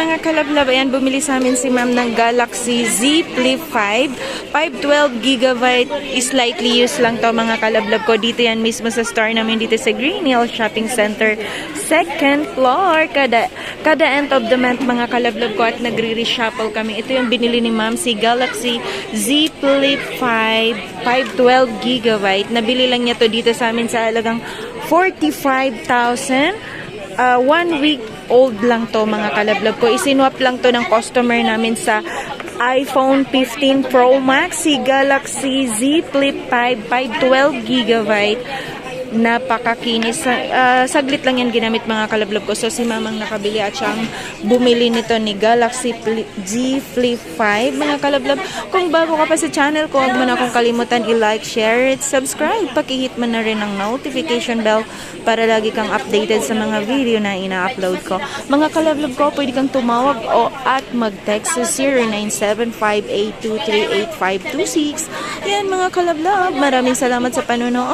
mga kalablab, ayan, bumili sa amin si ma'am ng Galaxy Z Flip 5. 512GB, slightly used lang to mga kalablab ko. Dito yan mismo sa store namin dito sa Green Hill Shopping Center. Second floor. Kada end of the month mga kalablab ko at nagre-reshuffle kami. Ito yung binili ni ma'am, si Galaxy Z Flip 5. 512GB. Nabili lang niya to dito sa amin sa halagang 45,000. 1 week old lang to mga kalablab ko. Isinwap lang to ng customer namin sa iPhone 15 Pro Max, si Galaxy Z Flip 5, 512GB. Napakakinis. Saglit lang yan ginamit mga kalablab ko. So si mamang nakabili at siyang bumili nito ni Galaxy Z Flip 5 mga kalablab. Kung bago ka pa sa channel ko, huwag mo na akong kalimutan i-like, share, at subscribe. Pakihit mo na rin ang notification bell para lagi kang updated sa mga video na ina-upload ko. Mga kalablab ko, pwede kang tumawag o at mag-text sa 097582385526. Yan mga kalablab, maraming salamat sa panonood.